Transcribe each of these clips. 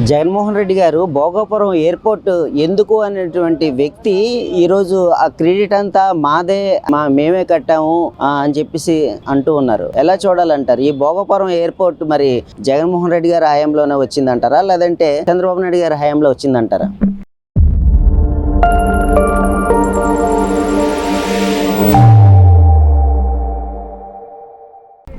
జగన్మోహన్ రెడ్డి గారు భోగాపురం ఎయిర్పోర్ట్ ఎందుకు అనేటువంటి వ్యక్తి ఈరోజు ఆ క్రెడిట్ అంతా మాదే, మేమే కట్టాము అని చెప్పేసి అంటూ ఉన్నారు. ఎలా చూడాలంటారు? ఈ భోగాపురం ఎయిర్పోర్ట్ మరి జగన్మోహన్ రెడ్డి గారి హయాంలోనే వచ్చిందంటారా, లేదంటే చంద్రబాబు నాయుడు గారి హయాంలో వచ్చిందంటారా?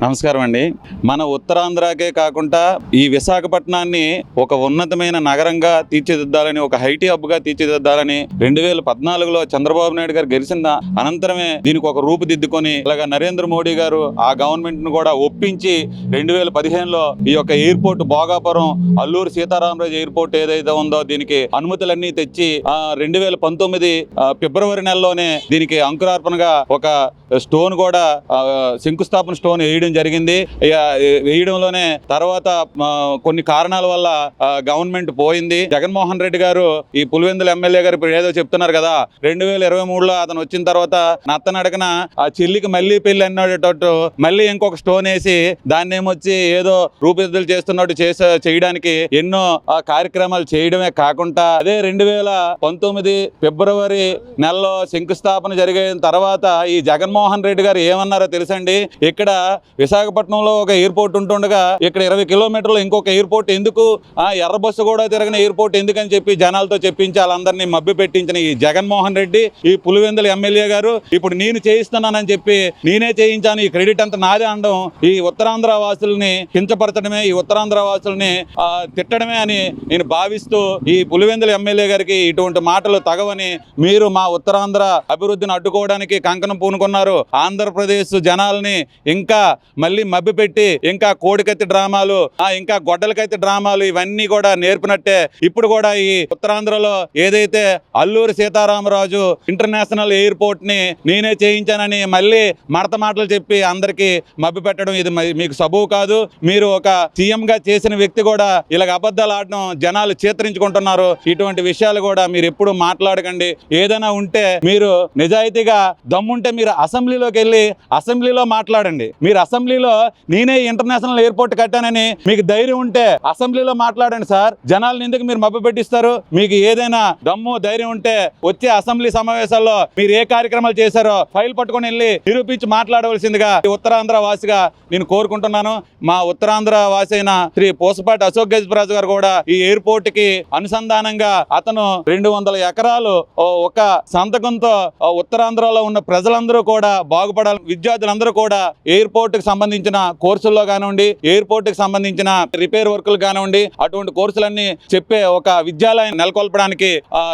నమస్కారం అండి. మన ఉత్తరాంధ్రకే కాకుండా ఈ విశాఖపట్నాన్ని ఒక ఉన్నతమైన నగరంగా తీర్చిదిద్దాలని, ఒక ఐటీ హబ్గా తీర్చిదిద్దాలని 2014లో చంద్రబాబు నాయుడు గారు గెలిచిన అనంతరమే దీనికి ఒక రూపుదిద్దుకొని ఇలాగా నరేంద్ర మోడీ గారు ఆ గవర్నమెంట్ ను కూడా ఒప్పించి 2015లో ఈ యొక్క ఎయిర్పోర్ట్ భోగాపురం అల్లూరు సీతారామరాజు ఎయిర్పోర్ట్ ఏదైతే ఉందో దీనికి అనుమతులన్నీ తెచ్చి 2019 ఫిబ్రవరి నెలలోనే దీనికి అంకురార్పణగా ఒక స్టోన్ కూడా శంకుస్థాపన స్టోన్ వేయడం జరిగింది. వేయడంలోనే తర్వాత కొన్ని కారణాల వల్ల గవర్నమెంట్ పోయింది. జగన్మోహన్ రెడ్డి గారు ఈ పులివెందుల ఎమ్మెల్యే గారు ఇప్పుడు ఏదో చెప్తున్నారు కదా, 2023లో అతను వచ్చిన తర్వాత నత్తనడకన ఆ చెల్లికి మళ్ళీ పెళ్లి అన్నట్టు మళ్ళీ ఇంకొక స్టోన్ వేసి దాన్ని ఏమొచ్చి ఏదో రూపుదిద్దులు చేస్తున్నట్టు చేయడానికి ఎన్నో కార్యక్రమాలు చేయడమే కాకుండా అదే 2019 ఫిబ్రవరి నెలలో శంకుస్థాపన జరిగిన తర్వాత ఈ జగన్మోహన్ రెడ్డి గారు ఏమన్నారో తెలుసండి, ఇక్కడ విశాఖపట్నంలో ఒక ఎయిర్పోర్ట్ ఉంటుండగా ఇక్కడ 20 కిలోమీటర్లు ఇంకొక ఎయిర్పోర్ట్ ఎందుకు, ఎర్ర బస్సు కూడా తిరగని ఎయిర్పోర్ట్ ఎందుకని చెప్పి జనాలతో చెప్పించి వాళ్ళందరినీ మభ్య పెట్టించిన ఈ జగన్మోహన్ రెడ్డి, ఈ పులివెందుల ఎమ్మెల్యే గారు ఇప్పుడు నేను చేయిస్తున్నానని చెప్పి నేనే చేయించాను, ఈ క్రెడిట్ అంతా నాదే అనడం ఈ ఉత్తరాంధ్ర వాసుల్ని కించపరచడమే, ఈ ఉత్తరాంధ్ర వాసుల్ని తిట్టడమే అని నేను భావిస్తూ ఈ పులివెందుల ఎమ్మెల్యే గారికి ఇటువంటి మాటలు తగవని, మీరు మా ఉత్తరాంధ్ర అభివృద్ధిని అడ్డుకోవడానికి కంకణం పూనుకున్నారు. ఆంధ్రప్రదేశ్ జనాల్ని ఇంకా మళ్ళీ మభ్యపెట్టి ఇంకా కోడికత్తి డ్రామాలు, ఇంకా గొడ్డలకత్తి డ్రామాలు ఇవన్నీ కూడా నేర్పినట్టే ఇప్పుడు కూడా ఈ ఉత్తరాంధ్రలో ఏదైతే అల్లూరి సీతారామరాజు ఇంటర్నేషనల్ ఎయిర్పోర్ట్ ని నేనే చేయించానని మళ్ళీ మడత మాటలు చెప్పి అందరికీ మభ్యపెట్టడం ఇది మీకు సబబు కాదు. మీరు ఒక సీఎం గా చేసిన వ్యక్తి కూడా ఇలాగ అబద్ధాలు ఆడడం జనాలు చేతరించుకుంటున్నారు. ఇటువంటి విషయాలు కూడా మీరు ఎప్పుడు మాట్లాడకండి. ఏదైనా ఉంటే మీరు నిజాయితీగా దమ్ముంటే మీరు అసెంబ్లీలోకి వెళ్ళి అసెంబ్లీలో మాట్లాడండి. మీరు అసెంబ్లీలో నేనే ఇంటర్నేషనల్ ఎయిర్పోర్ట్ కట్టానని మీకు ధైర్యం ఉంటే అసెంబ్లీలో మాట్లాడండి సార్. జనాలను ఎందుకు మీరు మభ్య పెట్టిస్తారు? మీకు ఏదైనా దమ్ము ధైర్యం ఉంటే వచ్చే అసెంబ్లీ సమావేశాల్లో మీరు ఏ కార్యక్రమాలు చేశారో ఫైల్ పట్టుకొని వెళ్ళి నిరూపించి మాట్లాడవలసిందిగా ఉత్తరాంధ్ర వాసిగా నేను కోరుకుంటున్నాను. మా ఉత్తరాంధ్ర వాసి అయిన శ్రీ పూసపాటి అశోక్ గజపరాజు గారు కూడా ఈ ఎయిర్పోర్ట్ కి అనుసంధానంగా అతను 200 ఎకరాలు ఒక సంతకంతో ఉత్తరాంధ్రలో ఉన్న ప్రజలందరూ కూడా బాగుపడాలి, విద్యార్థులందరూ కూడా ఎయిర్పోర్ట్ కి సంబంధించిన కోర్సుల్లో కానివ్వండి, ఎయిర్పోర్ట్ కి సంబంధించిన రిపేర్ వర్కులు కానివ్వండి, అటువంటి కోర్సులన్నీ చెప్పే ఒక విద్యాలయం నెలకొల్పడానికి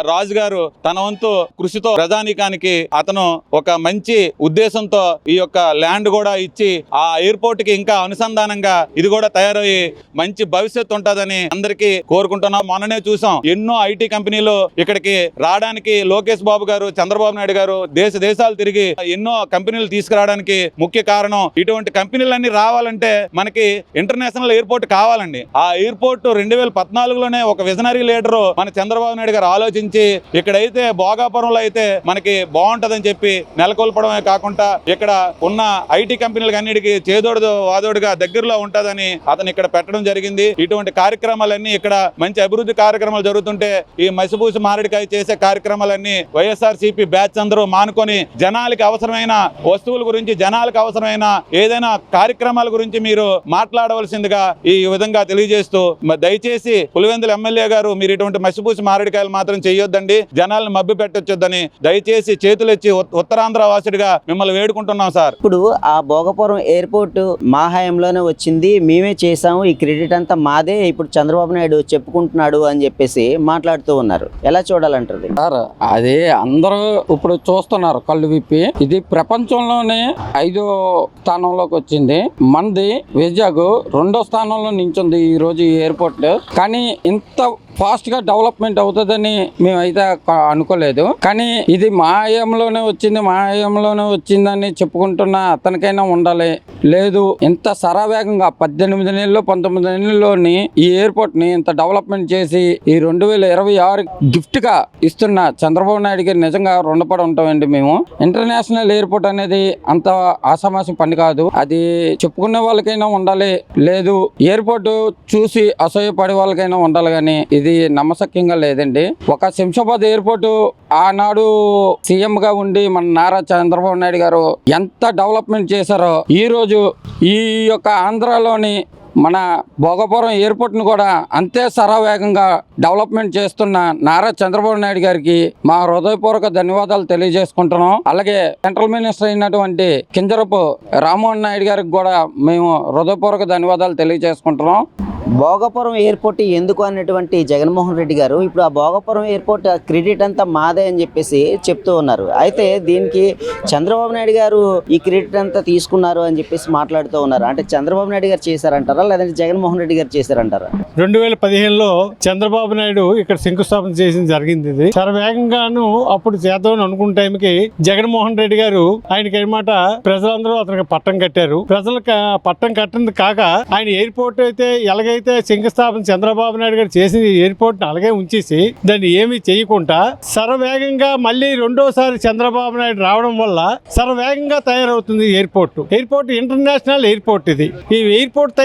రాజు గారు తన వంతు కృషితో ప్రజానీకానికి అతను ఒక మంచి ఉద్దేశంతో ఈ యొక్క ల్యాండ్ కూడా ఇచ్చి ఆ ఎయిర్పోర్ట్ కి ఇంకా అనుసంధానంగా ఇది కూడా తయారయ్యి మంచి భవిష్యత్తు ఉంటుందని అందరికీ కోరుకుంటున్నాం. మొన్ననే చూసాం ఎన్నో ఐటీ కంపెనీలు ఇక్కడికి రావడానికి లోకేష్ బాబు గారు, చంద్రబాబు నాయుడు గారు దేశాలు తిరిగి ఎన్నో కంపెనీలు తీసుకురావడానికి ముఖ్య కారణం ఇటువంటి కంపెనీలన్నీ రావాలంటే మనకి ఇంటర్నేషనల్ ఎయిర్పోర్ట్ కావాలండి. ఆ ఎయిర్పోర్ట్ 2014లోనే ఒక విజనరీ లీడరు మన చంద్రబాబు నాయుడు గారు ఆలోచించి ఇక్కడైతే భోగాపురంలో అయితే మనకి బాగుంటదని చెప్పి నెలకొల్పడమే కాకుండా ఇక్కడ ఉన్న ఐటీ కంపెనీలకు అన్నిటికీ చేదోడు వాదోడుగా దగ్గరలో ఉంటదని అతను ఇక్కడ పెట్టడం జరిగింది. ఇటువంటి కార్యక్రమాలన్నీ ఇక్కడ మంచి అభివృద్ధి కార్యక్రమాలు జరుగుతుంటే ఈ మసిపూసి మారేడుకాయ చేసే కార్యక్రమాలన్నీ వైఎస్ఆర్సీపీ బ్యాచ్ అందరూ మానుకొని జనాలకి అవసరమైన వస్తువుల గురించి, జనాలకు అవసరమైన ఏదైనా కార్యక్రమాల గురించి మీరు మాట్లాడవలసిందిగా ఈ విధంగా తెలియజేస్తూ దయచేసి పులివెందుల ఎమ్మెల్యే గారు మీరు ఇటువంటి మసిపూసి మారేడుకాయలు మాత్రం చేయొద్దండి, జనాలను మభ్య పెట్టొచ్చొద్దని దయచేసి చేతులెచ్చి ఉత్తరాంధ్ర వాసుడిగా మిమ్మల్ని వేడుకుంటున్నాం సార్. ఇప్పుడు ఆ భోగాపురం ఎయిర్పోర్ట్ మా హయాంలోనే వచ్చింది, మేమే చేసాము, ఈ క్రెడిట్ అంతా మాదే, ఇప్పుడు చంద్రబాబు నాయుడు చెప్పుకుంటున్నాడు అని చెప్పేసి మాట్లాడుతూ ఉన్నారు. ఎలా చూడాలంటారు సార్? అదే అందరూ ఇప్పుడు చూస్తున్నారు కళ్ళు విప్పి. ఇది ప్రపంచంలోనే 5వ స్థానంలోకి వచ్చింది. మనది వైజాగ్ 2వ స్థానంలో నించుంది ఈ రోజు ఈ ఎయిర్పోర్ట్. కానీ ఇంత ఫాస్ట్ గా డెవలప్మెంట్ అవుతుందని మేమైతే అనుకోలేదు. కానీ ఇది మా హయాంలోనే వచ్చిందని చెప్పుకుంటున్న అతనికైనా ఉండాలి. లేదు ఇంత సరవేగంగా 18 నెలల్లో 19 నెలల్లోని ఈ ఎయిర్పోర్ట్ ని ఇంత డెవలప్మెంట్ చేసి ఈ 2026 గిఫ్ట్ గా ఇస్తున్న చంద్రబాబు నాయుడు గారు నిజంగా రుణపడి ఉంటామండి. మేము ఇంటర్నేషనల్ ఎయిర్పోర్ట్ అనేది అంత ఆసామాసి పని కాదు. అది చెప్పుకునే వాళ్ళకైనా ఉండాలి, లేదు ఎయిర్పోర్ట్ చూసి అసూయపడే వాళ్ళకైనా ఉండాలి. కానీ ఇది నమ్మశక్యంగా లేదండి. ఒక శంషాబాద్ ఎయిర్పోర్ట్ ఆనాడు సీఎం గా ఉండి మన నారా చంద్రబాబు నాయుడు గారు ఎంత డెవలప్మెంట్ చేశారో ఈ రోజు ఈ యొక్క ఆంధ్రాలోని మన భోగపురం ఎయిర్పోర్ట్ ను కూడా అంతే సరవేగంగా డెవలప్మెంట్ చేస్తున్న నారా చంద్రబాబు నాయుడు గారికి మా హృదయపూర్వక ధన్యవాదాలు తెలియజేసుకుంటున్నాం. అలాగే సెంట్రల్ మినిస్టర్ అయినటువంటి కింజరపు రామ్మోహన్ నాయుడు గారికి కూడా మేము హృదయపూర్వక ధన్యవాదాలు తెలియజేసుకుంటున్నాం. భోగపురం ఎయిర్పోర్ట్ ఎందుకు అన్నటువంటి జగన్మోహన్ రెడ్డి గారు ఇప్పుడు ఆ భోగపురం ఎయిర్పోర్ట్ క్రెడిట్ అంతా మాదే అని చెప్పేసి చెప్తూ ఉన్నారు. అయితే దీనికి చంద్రబాబు నాయుడు గారు ఈ క్రెడిట్ అంతా తీసుకున్నారు అని చెప్పేసి మాట్లాడుతూ ఉన్నారు. అంటే చంద్రబాబు నాయుడు గారు చేశారంటారా లేదంటే జగన్మోహన్ రెడ్డి గారు చేశారంటారా? 2015లో చంద్రబాబు నాయుడు ఇక్కడ శంకుస్థాపన చేసింది జరిగింది. ఇది చాలా వేగంగాను అప్పుడు చేద్దామని అనుకున్న టైంకి జగన్మోహన్ రెడ్డి గారు ఆయనకి ఏమాట ప్రజలందరూ అతనికి పట్టం కట్టారు. ప్రజలకు పట్టం కట్టింది కాక ఆయన ఎయిర్పోర్ట్ అయితే ఎలాగైతే శంకుస్థాపన చంద్రబాబు నాయుడు గారు చేసిన ఎయిర్పోర్ట్ అలాగే ఉంచేసి దాన్ని ఏమీ చేయకుండా శరవేగంగా మళ్ళీ రెండోసారి చంద్రబాబు నాయుడు రావడం వల్ల శరవేగంగా తయారవుతుంది ఎయిర్పోర్ట్ ఇంటర్నేషనల్ ఎయిర్పోర్ట్. ఇది ఈ ఎయిర్పోర్ట్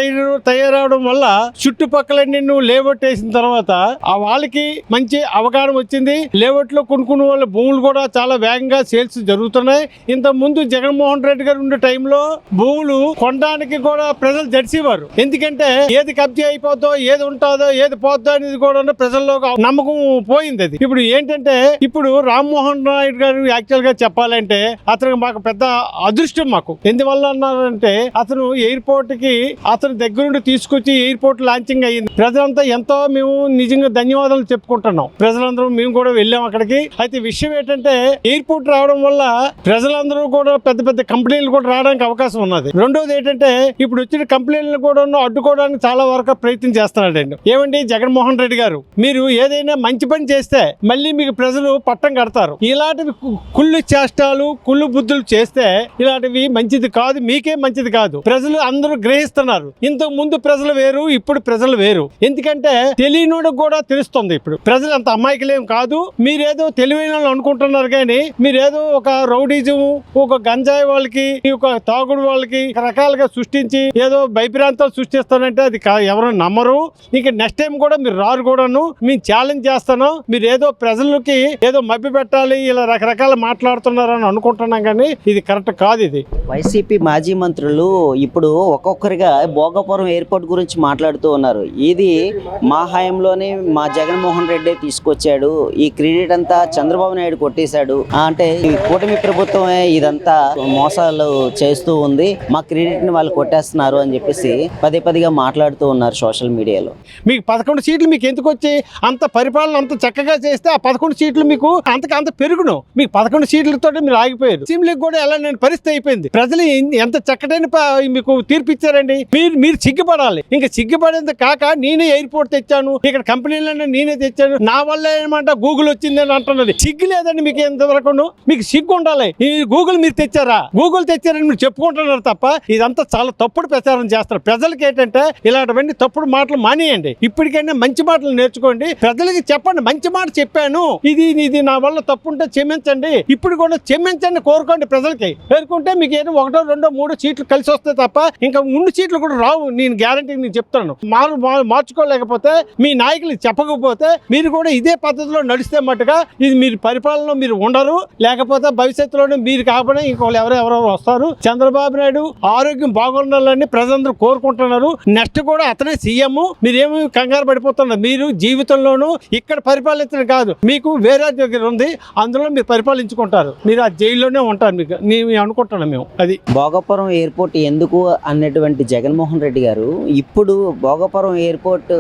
తయారవడం వల్ల చుట్టుపక్కల నిన్ను లేఅవుట్ వేసిన తర్వాత ఆ వాళ్ళకి మంచి అవగాహన వచ్చింది. లేఅవుట్ లో కొనుక్కున్న వాళ్ళ భూములు కూడా చాలా వేగంగా సేల్స్ జరుగుతున్నాయి. ఇంత ముందు జగన్మోహన్ రెడ్డి గారు ఉండే టైంలో భూములు కొనడానికి కూడా ప్రజలు జడిసేవారు. ఎందుకంటే ఏది కబ్జా అయిపోద్దో, ఏది ఉంటుందో, ఏది పోద్దో అనేది కూడా ప్రజల్లో నమ్మకం పోయింది. అది ఇప్పుడు ఏంటంటే ఇప్పుడు రామ్మోహన్ నాయుడు గారు యాక్చువల్ గా చెప్పాలంటే అతనికి మాకు పెద్ద అదృష్టం. మాకు ఎందువల్ల అన్నారంటే అతను ఎయిర్పోర్ట్ కి అతను దగ్గరుండి తీసుకొచ్చి ఎయిర్పోర్ట్ లాంచింగ్ అయ్యింది. ప్రజలంతా ఎంతో మేము నిజంగా ధన్యవాదాలు చెప్పుకుంటున్నాం. ప్రజలందరూ మేము కూడా వెళ్ళాం అక్కడికి. అయితే విషయం ఏంటంటే ఎయిర్పోర్ట్ రావడం వల్ల ప్రజలందరూ కూడా పెద్ద పెద్ద కంపెనీలు కూడా రావడానికి అవకాశం ఉన్నది. రెండోది ఏంటంటే ఇప్పుడు వచ్చిన కంపెనీలను కూడా అడ్డుకోవడానికి చాలా వరకు ప్రయత్నం చేస్తున్నాడండి. ఏమండి జగన్మోహన్ రెడ్డి గారు, మీరు ఏదైనా మంచి పని చేస్తే మళ్ళీ మీకు ప్రజలు పట్టం కడతారు. ఇలాంటివి కుళ్ళు చేష్టాలు, కుళ్ళు బుద్ధులు చేస్తే ఇలాంటివి మంచిది కాదు, మీకే మంచిది కాదు. ప్రజలు అందరూ గ్రహిస్తున్నారు. ఇంతకు ముందు ప్రజలు వేరు, ఇప్పుడు ప్రజలు వేరు. ఎందుకంటే తెలియనోడికి కూడా తెలుస్తుంది. ఇప్పుడు ప్రజలు అంత అమాయకులేం కాదు. మీరేదో తెలివైన వాళ్ళు అనుకుంటున్నారు కానీ మీరేదో ఒక రౌడీజం, ఒక గంజాయి వాళ్ళకి, ఒక తాగుడు వాళ్ళకి రకరకాలుగా సృష్టించి ఏదో భయభ్రాంతాలు సృష్టిస్తానంటే అది ఎవరు నమ్మరు. ఇంకా నెక్స్ట్ టైం కూడా మీరు రారు కూడాను. మేము ఛాలెంజ్ చేస్తాను. మీరు ఏదో ప్రజలకి ఏదో మభ్య పెట్టాలి ఇలా రకరకాల మాట్లాడుతున్నారని అనుకుంటున్నాం కానీ ఇది కరెక్ట్ కాదు. ఇది వైసీపీ మాజీ మంత్రులు ఇప్పుడు ఒక్కొక్కరిగా భోగపురం ఎయిర్పోర్ట్ గురించి మాట్లాడుతూ ఉన్నారు. ఇది మా హయాంలోనే మా జగన్మోహన్ రెడ్డి తీసుకొచ్చాడు, ఈ క్రెడిట్ అంతా చంద్రబాబు నాయుడు కొట్టేశాడు, అంటే ఈ కూటమి ప్రభుత్వమే ఇదంతా మోసాలు చేస్తూ ఉంది, మా క్రెడిట్ ని వాళ్ళు కొట్టేస్తున్నారు అని చెప్పేసి పదే మాట్లాడుతూ ఉన్నారు సోషల్ మీడియాలో. మీకు 11 సీట్లు మీకు ఎందుకు వచ్చి అంత పరిపాలన అంత చక్కగా చేస్తే ఆ 11 సీట్లు మీకు అంత పెరుగును. మీకు 11 సీట్లతో మీరు ఆగిపోయారు. అసెంబ్లీకి కూడా ఎలా నేను పరిస్థితి అయిపోయింది. ప్రజలు ఎంత చక్కటైన మీకు తీర్పు ఇచ్చారండి. మీరు సిగ్గుపడాలి. ఇంకా సిగ్గుపడేంత కాక నేనే ఎయిర్పోర్ట్ తెచ్చాను, ఇక్కడ కంపెనీలన్నీ నేనే తెచ్చాను, నా వల్ల ఏమంట గూగుల్ వచ్చింది అని అంటున్నది. సిగ్గు లేదండి మీకు ఎంతవరకు. మీకు సిగ్గు ఉండాలి. ఈ గూగుల్ మీరు తెచ్చారా, గూగుల్ తెచ్చారని మీరు చెప్పుకుంటున్నారు తప్ప ఇదంతా చాలా తప్పుడు ప్రచారం చేస్తారు. ప్రజలకి ఏంటంటే ఇలాంటివన్నీ తప్పుడు మాటలు మానేయండి. ఇప్పటికైనా మంచి మాటలు నేర్చుకోండి. ప్రజలకి చెప్పండి, మంచి మాట చెప్పాను, ఇది నా వల్ల తప్పు ఉంటే క్షమించండి, ఇప్పుడు కూడా క్షమించండి కోరుకోండి. ప్రజలకి పేర్కొంటే మీకు ఏదో 1, 2, 3 సీట్లు కలిసి వస్తాయి తప్ప ఇంకా 3 సీట్లు కూడా రావు. నేను గ్యారంటీ నేను చెప్తాను. మార్చుకోలేకపోతే మీ నాయకులు చెప్పకపోతే మీరు కూడా ఇదే పద్ధతిలో నడిస్తే మట్టుగా ఇది మీరు పరిపాలనలో మీరు ఉండరు. లేకపోతే భవిష్యత్తులోనే మీరు కాకపోతే ఇంకోళ్ళు ఎవరెవరో వస్తారు. చంద్రబాబు నాయుడు ఆరోగ్యం బాగుండాలని ప్రజలందరూ కోరుకుంటున్నారు. నెక్స్ట్ కూడా అతనే సీఎం. మీరేమి కంగారు పడిపోతున్నారు. మీరు జీవితంలోనూ ఇక్కడ పరిపాలించడం కాదు, మీకు వేరే దగ్గర ఉంది, అందులో మీరు పరిపాలించుకుంటారు. మీరు ఆ జైల్లోనే ఉంటారు. మీకు నేను అనుకుంటున్నాను మేము. అది భోగపురం ఎయిర్పోర్ట్ ఎందుకు అన్నటువంటి జగన్మోహన్ రెడ్డి గారు ఇప్పుడు భోగపురం ఎయిర్పోర్ట్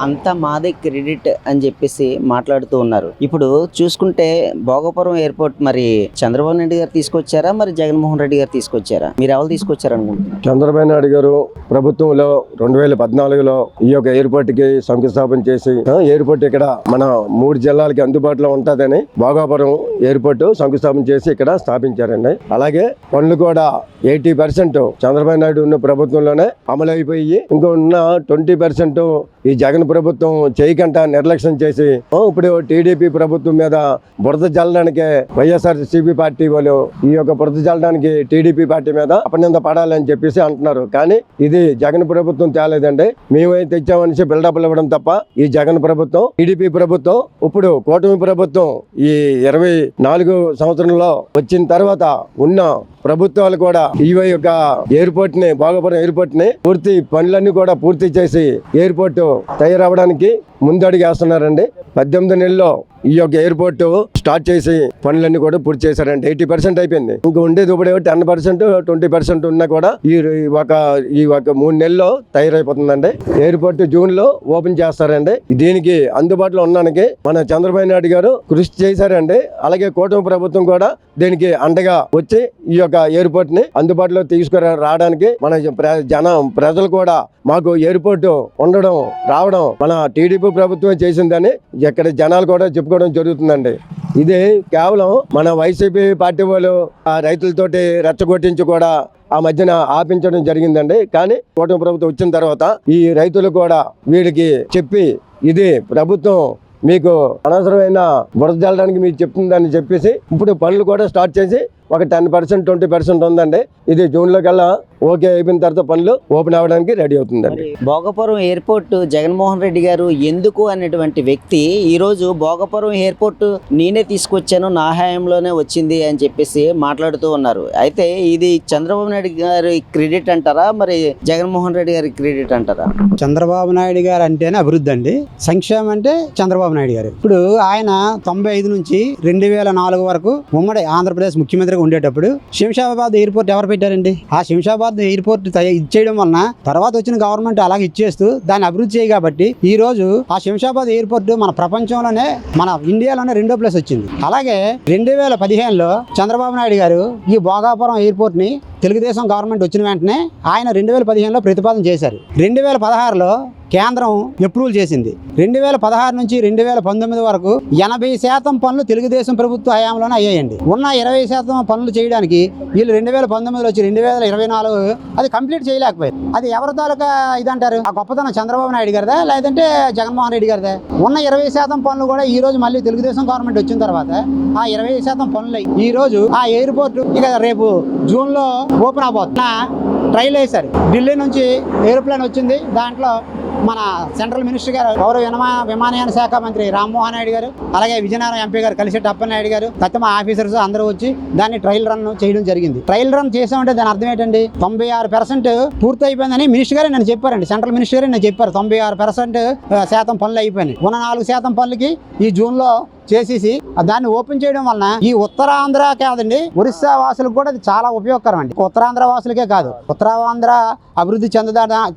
అంతా మాదే క్రెడిట్ అని చెప్పేసి మాట్లాడుతూ ఉన్నారు. ఇప్పుడు చూసుకుంటే భోగపురం ఎయిర్పోర్ట్ మరి చంద్రబాబు నాయుడు గారు తీసుకొచ్చారా, మరి జగన్మోహన్ రెడ్డి గారు తీసుకొచ్చారా? మీరు ఎవరు తీసుకొచ్చారు అనుకుంటున్నారు? చంద్రబాబు నాయుడు గారు ప్రభుత్వంలో 2014 2014లో ఈ యొక్క ఎయిర్పోర్ట్ కి శంకుస్థాపన చేసి ఎయిర్పోర్ట్ ఇక్కడ మన 3 జిల్లాలకి అందుబాటులో ఉంటుందని భోగాపురం ఎయిర్పోర్ట్ శంకుస్థాపన చేసి ఇక్కడ స్థాపించారండి. అలాగే పనులు కూడా 80% చంద్రబాబు నాయుడు ఉన్న ప్రభుత్వంలోనే అమలు అయిపోయి ఇంకా ఉన్న 20% ఈ జగన్ ప్రభుత్వం చేయకుండా నిర్లక్ష్యం చేసి ఇప్పుడు టీడీపీ ప్రభుత్వం మీద బురద జల్లడానికి వైఎస్ఆర్సీపీ పార్టీ వాళ్ళు ఈ యొక్క బురద జల్లడానికి టీడీపీ పార్టీ మీద అపనింద పడాలని చెప్పేసి అంటున్నారు. కానీ ఇది జగన్ ప్రభుత్వం తేలేదండి. మేమే తెచ్చామనేసి బిల్డప్లు ఇవ్వడం తప్ప ఈ జగన్ ప్రభుత్వం టీడీపీ ప్రభుత్వం ఇప్పుడు కూటమి ప్రభుత్వం ఈ 24 సంవత్సరంలో వచ్చిన తర్వాత ఉన్న ప్రభుత్వాలు కూడా ఈ యొక్క ఎయిర్పోర్ట్ ని భోగాపురం ఎయిర్పోర్ట్ ని పూర్తి పనులన్నీ కూడా పూర్తి చేసి ఎయిర్పోర్ట్ తయారవడానికి ముందడుగు వేస్తున్నారండి. 18 నెలల్లో ఈ యొక్క ఎయిర్పోర్ట్ స్టార్ట్ చేసి పనులన్నీ కూడా పూర్తి చేశారండి. 80% అయిపోయింది. ఇంకా ఉండేది ఇప్పుడు 10% 20% ఉన్నా కూడా ఈ ఒక 3 నెలల్లో తయారైపోతుందండి. ఎయిర్పోర్ట్ జూన్ లో ఓపెన్ చేస్తారండి. దీనికి అందుబాటులో ఉండడానికి మన చంద్రబాబు నాయుడు గారు కృషి చేశారండి. అలాగే కూటమి ప్రభుత్వం కూడా దీనికి అండగా వచ్చి ఈ యొక్క ఎయిర్పోర్ట్ ని అందుబాటులో తీసుకురావడానికి మన ప్రజలు కూడా మాకు ఎయిర్పోర్ట్ ఉండడం రావడం మన టీడీపీ ప్రభుత్వం చేసిందని ఇక్కడ జనాలు కూడా చెప్పుకోవడం జరుగుతుందండి. ఇది కేవలం మన వైసీపీ పార్టీ వాళ్ళు ఆ రైతులతోటి రెచ్చగొట్టించి కూడా ఆ మధ్యన ఆపించడం జరిగిందండి. కానీ కూటమి ప్రభుత్వం వచ్చిన తర్వాత ఈ రైతులు కూడా వీడికి చెప్పి ఇది ప్రభుత్వం మీకు అనవసరమైన బురద జల్లడానికి మీకు చెప్తుందని చెప్పేసి ఇప్పుడు పనులు కూడా స్టార్ట్ చేసి ఒక 10% 20% ఉందండి. ఇది జూన్లో కల్లా ఓకే అయిపోయిన తర్వాత పనులు ఓపెన్ అవ్వడానికి రెడీ అవుతుందండి. భోగాపురం ఎయిర్పోర్ట్ జగన్మోహన్ రెడ్డి గారు ఎందుకు అనేటువంటి వ్యక్తి ఈరోజు భోగాపురం ఎయిర్పోర్ట్ నేనే తీసుకొచ్చాను, నా హయాంలోనే వచ్చింది అని చెప్పేసి మాట్లాడుతూ ఉన్నారు. అయితే ఇది చంద్రబాబు నాయుడు గారి క్రెడిట్ అంటారా, మరి జగన్మోహన్ రెడ్డి గారి క్రెడిట్ అంటారా? చంద్రబాబు నాయుడు గారు అంటేనే అభివృద్ధి అండి. సంక్షేమం అంటే చంద్రబాబు నాయుడు గారు. ఇప్పుడు ఆయన 95 నుంచి 2004 వరకు ఉమ్మడి ఆంధ్రప్రదేశ్ ముఖ్యమంత్రిగా ఉండేటప్పుడు శంషాబాద్ ఎయిర్పోర్ట్ ఎవరు పెట్టారండి? ఆ శంషాబాద్ ఎయిర్పోర్ట్ ఇచ్చేయడం వలన తర్వాత వచ్చిన గవర్నమెంట్ అలాగే ఇచ్చేస్తూ దాన్ని అభివృద్ధి చేయి కాబట్టి ఈ రోజు ఆ శంషాబాద్ ఎయిర్పోర్ట్ మన ప్రపంచంలోనే మన ఇండియాలోనే 2వ ప్లేస్ వచ్చింది. అలాగే 2015లో చంద్రబాబు నాయుడు గారు ఈ భోగాపురం ఎయిర్పోర్ట్ ని తెలుగుదేశం గవర్నమెంట్ వచ్చిన వెంటనే ఆయన 2015లో ప్రతిపాదన చేశారు. 2016లో కేంద్రం అప్రూవల్ చేసింది. 2016 నుంచి 2019 వరకు 80% పనులు తెలుగుదేశం ప్రభుత్వ హయాంలోనే అయ్యాయండి. ఉన్న 20% పనులు చేయడానికి వీళ్ళు 2019లో వచ్చి 2024 అది కంప్లీట్ చేయలేకపోయారు. అది ఎవరి తాలూకా ఇదంటారు? ఆ గొప్పతనం చంద్రబాబు నాయుడు గారిదా లేదంటే జగన్మోహన్ రెడ్డి గారిదా? ఉన్న 20% పనులు కూడా ఈ రోజు మళ్ళీ తెలుగుదేశం గవర్నమెంట్ వచ్చిన తర్వాత ఆ 20% పనులు ఈ రోజు ఆ ఎయిర్పోర్ట్ ఇక రేపు జూన్లో ఓపెన్ అవబోతున్నా ట్రైల్ వేశారు. ఢిల్లీ నుంచి ఏరోప్లేన్ వచ్చింది. దాంట్లో మన సెంట్రల్ మినిస్టర్ గారు గౌరవ విమానయాన శాఖ మంత్రి రామ్మోహన్ నాయుడు గారు అలాగే విజయనగరం ఎంపీ గారు కలిశెట్టి అప్పలనాయుడు గారు తత్తమ ఆఫీసర్స్ అందరూ వచ్చి దాన్ని ట్రయల్ రన్ చేయడం జరిగింది. ట్రయల్ రన్ చేసామంటే దాని అర్థం ఏంటండి? 96% పూర్తి అయిపోయిందని మినిస్టర్ గారే నన్ను చెప్పారండి. సెంట్రల్ మినిస్టర్ గారే నేను చెప్పారు 96% పనులు అయిపోయినాయి. ఉన్న 4% పనులకి ఈ జూన్లో చేసేసి దాన్ని ఓపెన్ చేయడం వలన ఈ ఉత్తరాంధ్ర కాదండి ఒరిస్సా వాసులకు కూడా అది చాలా ఉపయోగకరం అండి. ఉత్తరాంధ్ర వాసులకే కాదు, ఉత్తరాంధ్ర అభివృద్ధి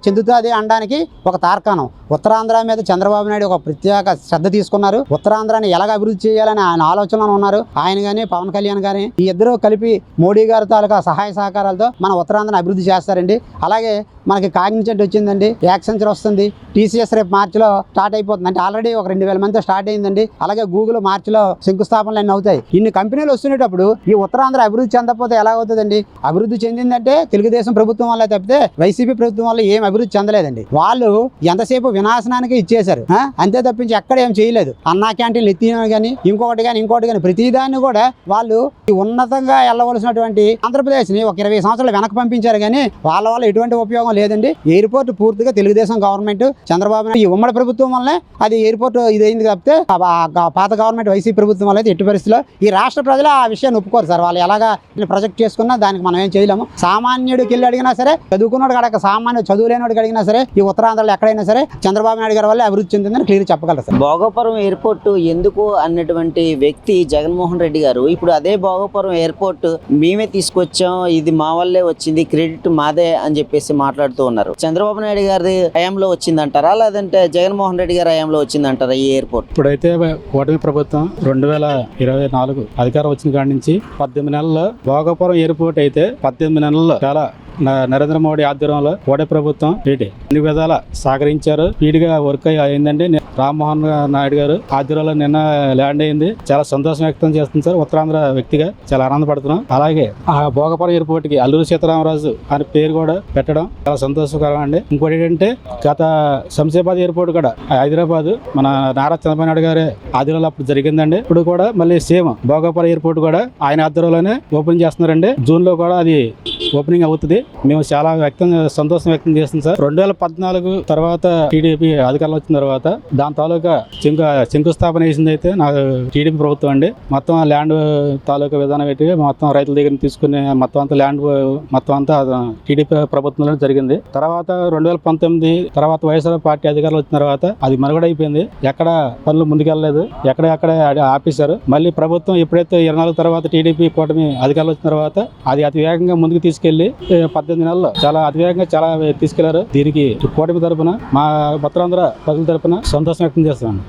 చెందుతుంది అనడానికి ఒక తార్కాణం. ఉత్తరాంధ్ర మీద చంద్రబాబు నాయుడు ఒక ప్రత్యేక శ్రద్ధ తీసుకున్నారు. ఉత్తరాంధ్రాన్ని ఎలాగ అభివృద్ధి చేయాలని ఆయన ఆలోచనలో ఉన్నారు. ఆయన కానీ పవన్ కళ్యాణ్ కానీ ఈ ఇద్దరు కలిపి మోడీ గారి తాలూకా సహాయ సహకారాలతో మన ఉత్తరాంధ్రాన్ని అభివృద్ధి చేస్తారండి. అలాగే మనకి కాగ్నిజెంట్ వచ్చిందండి, యాక్సెంచర్ వస్తుంది, టీసీఎస్ రేపు మార్చిలో స్టార్ట్ అయిపోతుంది. అంటే ఆల్రెడీ ఒక 2000 మందితో స్టార్ట్ అయిందండి. అలాగే గూగుల్ మార్చిలో శంకుస్థాపనలు అన్నీ అవుతాయి. ఇన్ని కంపెనీలు వస్తున్నప్పుడు ఈ ఉత్తరాంధ్ర అభివృద్ధి చెందకపోతే ఎలా అవుతుందండి? అభివృద్ధి చెందిందంటే తెలుగుదేశం ప్రభుత్వం వల్ల తప్పితే వైసీపీ ప్రభుత్వం వల్ల ఏం అభివృద్ధి చెందలేదండి. వాళ్ళు ఎంతసేపు వినాశనానికి ఇచ్చేశారు, అంతే తప్పించి ఎక్కడ ఏం చేయలేదు. అన్నా క్యాంటీన్లు ఎత్తిన కానీ ఇంకొకటి కానీ ప్రతిదాన్ని కూడా వాళ్ళు ఉన్నతంగా వెళ్ళవలసినటువంటి ఆంధ్రప్రదేశ్ ని ఒక 20 సంవత్సరాలు వెనక్కి పంపించారు. కానీ వాళ్ళ వల్ల ఎటువంటి ఉపయోగం లేదండి. ఎయిర్పోర్ట్ పూర్తిగా తెలుగుదేశం గవర్నమెంట్ చంద్రబాబు నాయుడు ఈ ఉమ్మడి ప్రభుత్వం వల్లనే అది ఎయిర్పోర్ట్ ఇదైంది తప్పితే పాత గవర్నమెంట్ వైసీపీ ప్రభుత్వం వల్ల అయితే ఎట్టి పరిస్థితిలో ఈ రాష్ట్ర ప్రజలు ఆ విషయాన్ని ఒప్పుకోరు సార్. వాళ్ళు ఎలాగా ప్రొజెక్ట్ చేసుకున్నా దానికి మనం ఏం చేయలేము. సామాన్యుడికి వెళ్ళి అడిగినా సరే, చదువుకున్నాడు అడగ సామాన్య చదువు లేనివాడికి అడిగినా సరే ఈ ఉత్తరాంధ్రలో ఎక్కడైనా సరే చంద్రబాబు నాయుడు గారి వల్ల అభివృద్ధి చెందిందని క్లియర్ చెప్పగలరు సార్. భోగాపురం ఎయిర్పోర్ట్ ఎందుకు అన్నటువంటి వ్యక్తి జగన్మోహన్ రెడ్డి గారు ఇప్పుడు అదే భోగాపురం ఎయిర్పోర్ట్ మేమే తీసుకొచ్చాం, ఇది మా వల్లే వచ్చింది, క్రెడిట్ మాదే అని చెప్పేసి మాట్లాడుతూ ఉన్నారు. చంద్రబాబు నాయుడు గారి హయాంలో వచ్చిందంటారా లేదంటే జగన్మోహన్ రెడ్డి గారి హయాంలో వచ్చిందంటారా ఈ ఎయిర్పోర్ట్? ఇప్పుడైతే కూటమి ప్రభుత్వం 2024 అధికారం వచ్చిన కాడి నుంచి 18 నెలల్లో భోగాపురం ఎయిర్పోర్ట్ అయితే 18 నెలల్లో చాలా నరేంద్ర మోడీ ఆధ్వర్యంలో కూటమి ప్రభుత్వం అన్ని విధాల సహకరించారు. స్పీడ్గా వర్క్ అయిందండి. రామ్మోహన్ నాయుడు గారు ఆధ్వర్యంలో నిన్న ల్యాండ్ అయింది. చాలా సంతోషం వ్యక్తం చేస్తుంది సార్. ఉత్తరాంధ్ర వ్యక్తిగా చాలా ఆనందపడుతున్నాం. అలాగే ఆ భోగపురం ఎయిర్పోర్ట్ కి అల్లూరి సీతారామరాజు అనే పేరు కూడా పెట్టడం చాలా సంతోషకరం అండి. ఇంకోటి ఏంటంటే గత శంషాబాద్ ఎయిర్పోర్ట్ కూడా హైదరాబాద్ మన నారా చంద్రబాబు నాయుడు గారే ఆధ్వర్యంలో అప్పుడు జరిగిందండి. ఇప్పుడు కూడా మళ్ళీ సేమ్ భోగపురం ఎయిర్పోర్ట్ కూడా ఆయన ఆధ్వర్యంలోనే ఓపెన్ చేస్తున్నారండి. జూన్ లో కూడా అది ఓపెనింగ్ అవుతుంది. మేము చాలా సంతోషం వ్యక్తం చేస్తుంది సార్. 2014 తర్వాత టీడీపీ అధికారంలో వచ్చిన తర్వాత దాని తాలూకా శంకుస్థాపన చేసింది అయితే నాకు టీడీపీ ప్రభుత్వం అండి. మొత్తం ల్యాండ్ తాలూకా విధానం పెట్టి మొత్తం రైతుల దగ్గర తీసుకునే మొత్తం అంతా ల్యాండ్ మొత్తం అంతా టీడీపీ ప్రభుత్వంలో జరిగింది. తర్వాత 2019 తర్వాత వైఎస్ఆర్ పార్టీ అధికారులు వచ్చిన తర్వాత అది మనుగడ అయిపోయింది. ఎక్కడ పనులు ముందుకెళ్ళలేదు, ఎక్కడ ఆపేశారు. మళ్ళీ ప్రభుత్వం ఎప్పుడైతే 24 తర్వాత టీడీపీ కూటమి అధికారులు వచ్చిన తర్వాత అది అతి వేగంగా ముందుకు తీసుకెళ్లి 18 నెలల్లో చాలా అతివేగంగా చాలా తీసుకెళ్లారు. దీనికి కూటమి తరపున మా ఉత్తరాంధ్ర ప్రజల తరపున సంతోషం వ్యక్తం చేస్తున్నాను.